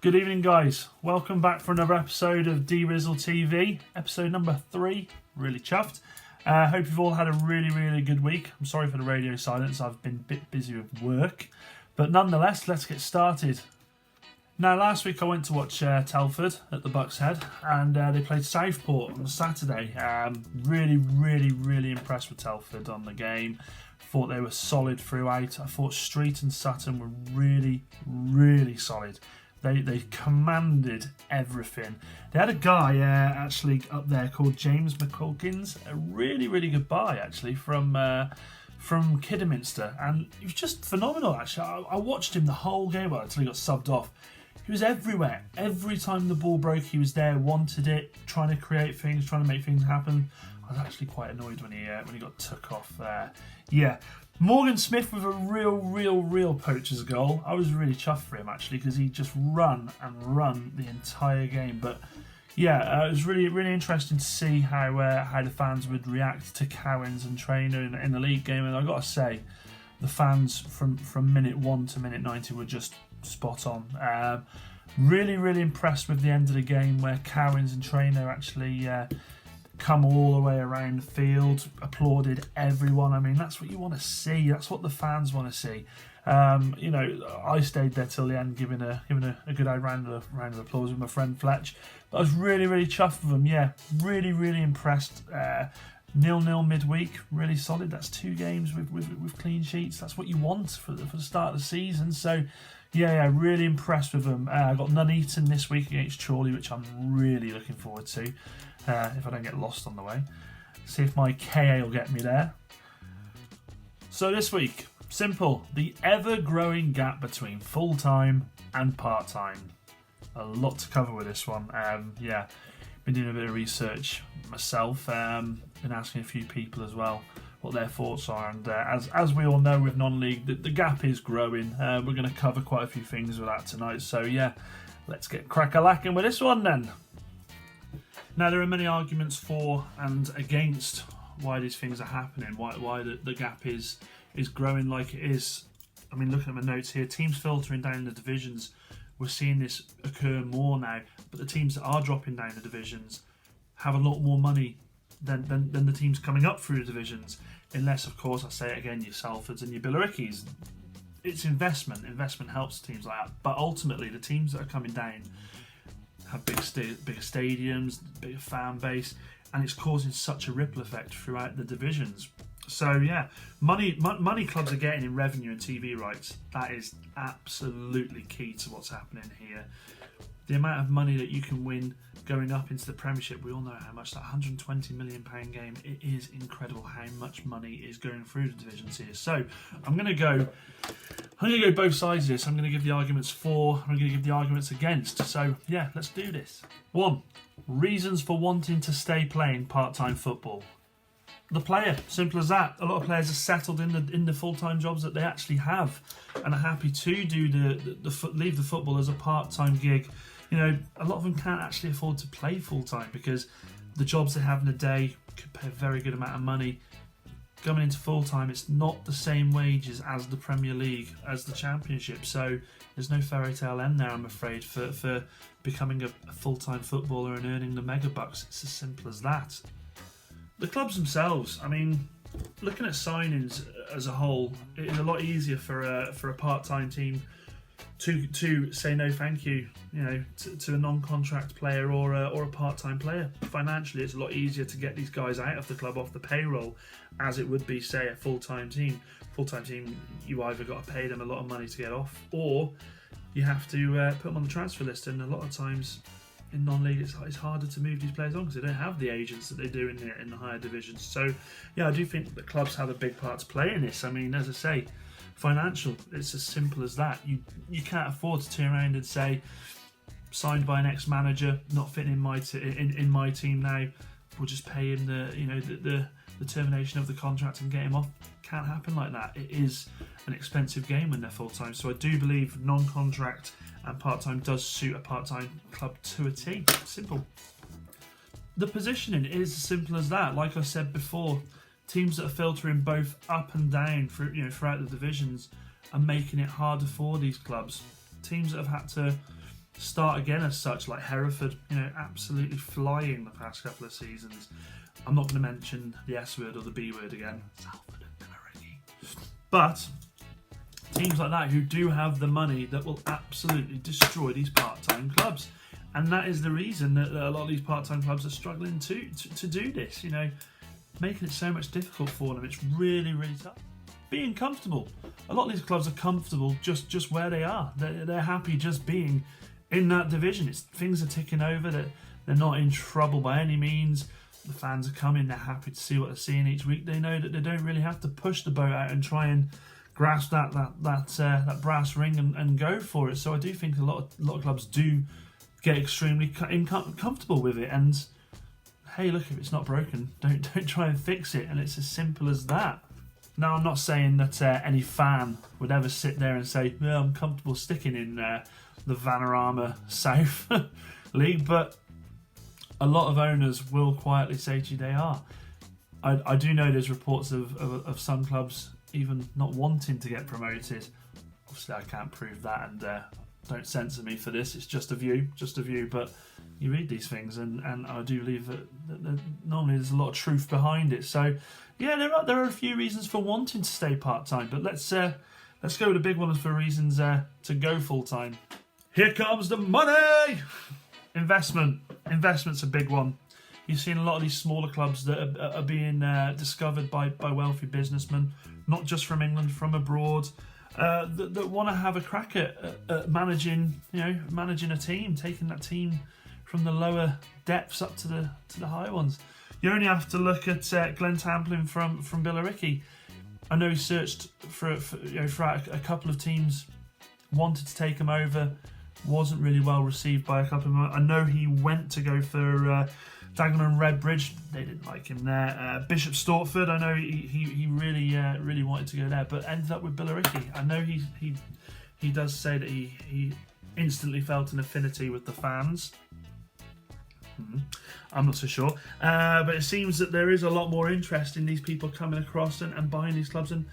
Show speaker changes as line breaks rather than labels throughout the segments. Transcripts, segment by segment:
Good evening, guys. Welcome back for another episode of D-Rizzle TV, episode number 3. Really chuffed. Hope you've all had a really good week. I'm sorry for the radio silence. I've been a bit busy with work. But nonetheless, let's get started. Now, last week I went to watch Telford at the Bucks Head, and they played Southport on Saturday. Really impressed with Telford on the game. Thought they were solid throughout. I thought Street and Sutton were really solid. They commanded everything. They had a guy actually up there called James McCulkins, a really good buy actually from Kidderminster, and he was just phenomenal actually. I watched him the whole game until he got subbed off. He was everywhere. Every time the ball broke, he was there, wanted it, trying to create things, trying to make things happen. I was actually quite annoyed when he got took off there. Morgan Smith with a real poacher's goal. I was really chuffed for him actually because he just run the entire game. But it was really interesting to see how the fans would react to Cowans and Trainer in the league game. And I got to say, the fans from minute 1 to minute 90 were just spot on. Really impressed with the end of the game where Cowans and Trainer actually come all the way around the field, applauded everyone. I mean, that's what you want to see. That's what the fans want to see. I stayed there till the end, giving a good round of applause with my friend Fletch. But I was really chuffed with them. Yeah, really impressed. 0-0 midweek, really solid. That's 2 games with clean sheets. That's what you want for the start of the season. So, really impressed with them. I got Nuneaton this week against Chorley, which I'm really looking forward to. If I don't get lost on the way. See if my KA will get me there. So this week, simple. The ever-growing gap between full-time and part-time. A lot to cover with this one. Been doing a bit of research myself. Been asking a few people as well what their thoughts are. And as we all know with non-league, the gap is growing. We're going to cover quite a few things with that tonight. So let's get crack-a-lacking with this one then. Now, there are many arguments for and against why these things are happening, why the gap is growing like it is. I mean, looking at my notes here, teams filtering down the divisions, we're seeing this occur more now, but the teams that are dropping down the divisions have a lot more money than the teams coming up through the divisions, unless, of course, I say it again, your Salfords and your Billerickys. It's investment. Investment helps teams like that, but ultimately, the teams that are coming down have bigger stadiums, bigger fan base, and it's causing such a ripple effect throughout the divisions. So money clubs are getting in revenue and TV rights. That is absolutely key to what's happening here. The amount of money that you can win going up into the Premiership, we all know how much that £120 million game, it is incredible how much money is going through the divisions here. So I'm going to go both sides of this. I'm going to give the arguments for, I'm going to give the arguments against. So let's do this. 1. Reasons for wanting to stay playing part-time football. The player, simple as that. A lot of players are settled in the full-time jobs that they actually have and are happy to do leave the football as a part-time gig. You know, a lot of them can't actually afford to play full-time because the jobs they have in a day could pay a very good amount of money. Coming into full-time, it's not the same wages as the Premier League, as the Championship. So there's no fairy tale end there, I'm afraid, for becoming a full-time footballer and earning the mega bucks. It's as simple as that. The clubs themselves, I mean, looking at signings as a whole, it is a lot easier for a part-time team to say no thank you, to a non-contract player or a part-time player. Financially, it's a lot easier to get these guys out of the club off the payroll as it would be, say, a full-time team. Full-time team, you either got to pay them a lot of money to get off, or you have to put them on the transfer list. And a lot of times in non-league, it's harder to move these players on because they don't have the agents that they do in the higher divisions. So, I do think the clubs have a big part to play in this. I mean, as I say, financial, it's as simple as that. You can't afford to turn around and say, signed by an ex-manager, not fitting in my team now, we'll just pay him the termination of the contract and get him off. Can't happen like that. It is an expensive game when they're full-time. So I do believe non-contract and part-time does suit a part-time club to a T. Simple. The positioning is as simple as that. Like I said before, teams that are filtering both up and down throughout the divisions are making it harder for these clubs. Teams that have had to start again as such, like Hereford, absolutely flying the past couple of seasons. I'm not going to mention the S word or the B word again. Salford and Billericay. But teams like that who do have the money that will absolutely destroy these part-time clubs. And that is the reason that a lot of these part-time clubs are struggling to do this, making it so much difficult for them. It's really, really tough. Being comfortable. A lot of these clubs are comfortable just where they are. They're happy just being in that division. Things are ticking over. They're not in trouble by any means. The fans are coming. They're happy to see what they're seeing each week. They know that they don't really have to push the boat out and try and grasp that brass ring and go for it. So I do think a lot of clubs do get extremely comfortable with it. And hey, look, if it's not broken, don't try and fix it. And it's as simple as that. Now, I'm not saying that any fan would ever sit there and say, "Well, I'm comfortable sticking in the Vanarama South League," but a lot of owners will quietly say to you they are. I do know there's reports of some clubs even not wanting to get promoted. Obviously, I can't prove that, and don't censor me for this. It's just a view. But you read these things, and I do believe that normally there's a lot of truth behind it. So, yeah, there are a few reasons for wanting to stay part-time, but let's go with the big ones for reasons to go full-time. Here comes the money! Investment's a big one. You've seen a lot of these smaller clubs that are being discovered by wealthy businessmen, not just from England, from abroad, that want to have a crack at managing a team, taking that team from the lower depths up to the higher ones. You only have to look at Glenn Tamplin from Billericay. I know he searched for a couple of teams, wanted to take him over, wasn't really well received by a couple of them. I know he went to go for Dagenham and Redbridge. They didn't like him there. Bishop Stortford, I know he really wanted to go there, but ended up with Billericay. I know he does say that he instantly felt an affinity with the fans. I'm not so sure, but it seems that there is a lot more interest in these people coming across and buying these clubs and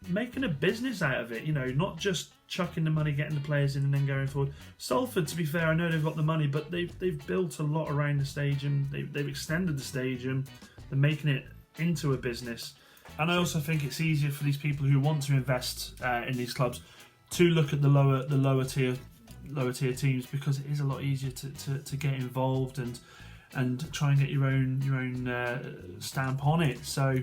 making a business out of it. Not just chucking the money, getting the players in, and then going forward. Salford, to be fair, I know they've got the money, but they've built a lot around the stadium. They've extended the stadium. They're making it into a business, and I also think it's easier for these people who want to invest in these clubs to look at the lower tier teams, because it is a lot easier to get involved and try and get your own stamp on it. So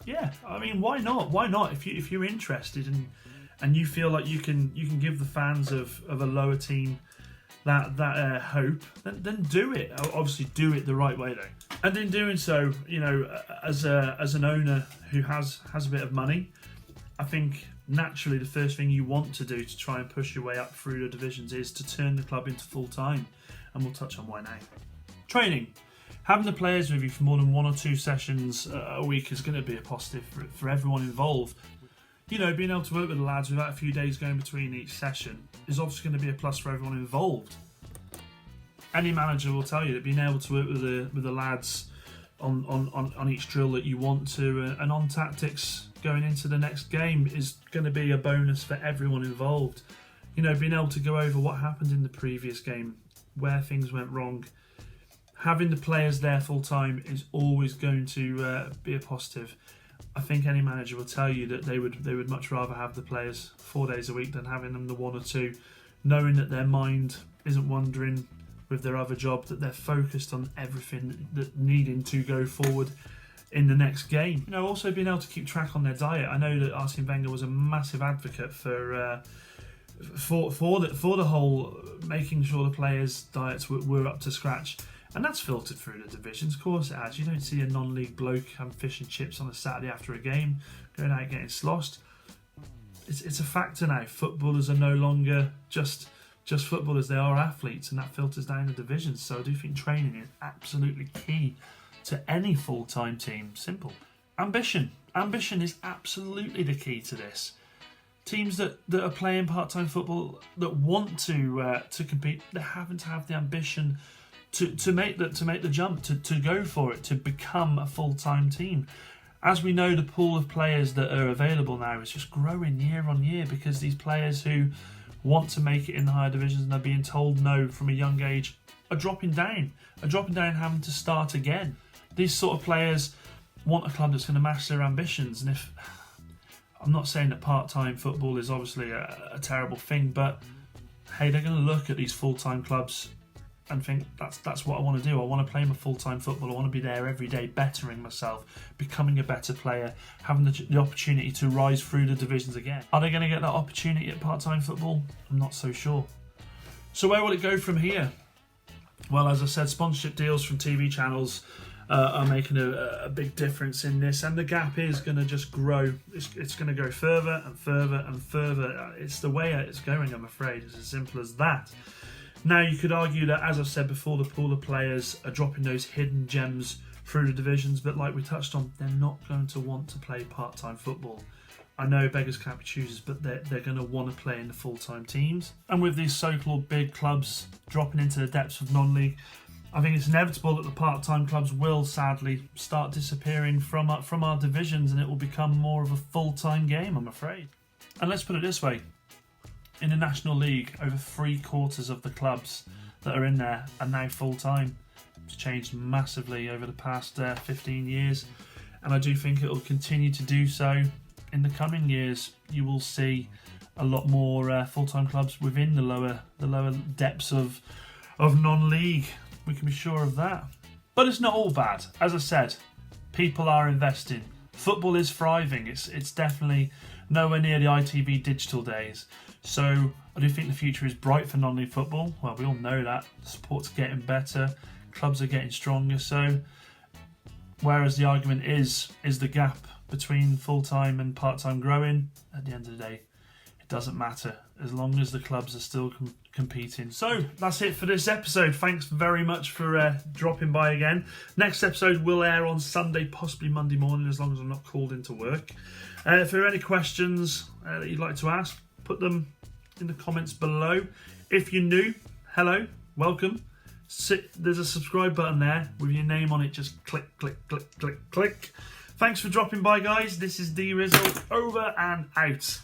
yeah, I mean, why not if you're interested and you feel like you can give the fans of a lower team that hope, then do it. Obviously do it the right way though, and in doing so, as an owner who has a bit of money, I think naturally the first thing you want to do to try and push your way up through the divisions is to turn the club into full-time, and we'll touch on why now. Training. Having the players with you for more than 1 or 2 sessions a week is going to be a positive for everyone involved. Being able to work with the lads without a few days going between each session is obviously going to be a plus for everyone involved. Any manager will tell you that being able to work with the lads on each drill that you want to and on tactics going into the next game is going to be a bonus for everyone involved. Being able to go over what happened in the previous game, where things went wrong, having the players there full time is always going to be a positive. I think any manager will tell you that they would much rather have the players 4 days a week than having them the 1 or 2, knowing that their mind isn't wandering with their other job, that they're focused on everything that needing to go forward in the next game. Also being able to keep track on their diet. I know that Arsene Wenger was a massive advocate for the whole making sure the players' diets were up to scratch. And that's filtered through the divisions. Of course it has. You don't see a non-league bloke having fish and chips on a Saturday after a game, going out getting sloshed. It's a factor now. Footballers are no longer just footballers. They are athletes, and that filters down the divisions. So I do think training is absolutely key to any full-time team. Simple. Ambition. Ambition is absolutely the key to this. Teams that are playing part-time football that want to compete, they haven't to have the ambition to make the jump, to go for it, to become a full-time team. As we know, the pool of players that are available now is just growing year on year, because these players who want to make it in the higher divisions and they're being told no from a young age, are dropping down, having to start again. These sort of players want a club that's going to match their ambitions. And if I'm not saying that part-time football is obviously a terrible thing, but hey, they're going to look at these full-time clubs and think that's what I want to do. I want to play my full-time football. I want to be there every day, bettering myself, becoming a better player, having the opportunity to rise through the divisions again. Are they going to get that opportunity at part-time football? I'm not so sure. So where will it go from here? Well, as I said, sponsorship deals from TV channels are making a big difference in this, and the gap is going to just grow. It's going to go further and further and further. It's the way it's going, I'm afraid. It's as simple as that. Now, you could argue that, as I've said before, the pool of players are dropping those hidden gems through the divisions, but like we touched on, they're not going to want to play part-time football. I know beggars can't be choosers, but they're going to want to play in the full-time teams. And with these so-called big clubs dropping into the depths of non-league, I think it's inevitable that the part-time clubs will sadly start disappearing from our divisions, and it will become more of a full-time game, I'm afraid. And let's put it this way. In the National League, over 3/4 of the clubs that are in there are now full-time. It's changed massively over the past 15 years, and I do think it will continue to do so in the coming years. You will see a lot more full-time clubs within the lower depths of non-league. We can be sure of that. But it's not all bad. As I said, people are investing. Football is thriving. It's definitely nowhere near the ITV digital days. So I do think the future is bright for non-league football. Well, we all know that. The sport's getting better. Clubs are getting stronger. So whereas the argument is the gap between full-time and part-time growing, at the end of the day, it doesn't matter as long as the clubs are still competing. So that's it for this episode. Thanks very much for dropping by again. Next episode will air on Sunday, possibly Monday morning, as long as I'm not called into work. If there are any questions that you'd like to ask, put them in the comments below. If you're new, hello, welcome. There's a subscribe button there with your name on it. Just click, click, click, click, click. Thanks for dropping by, guys. This is D Rizzle, over and out.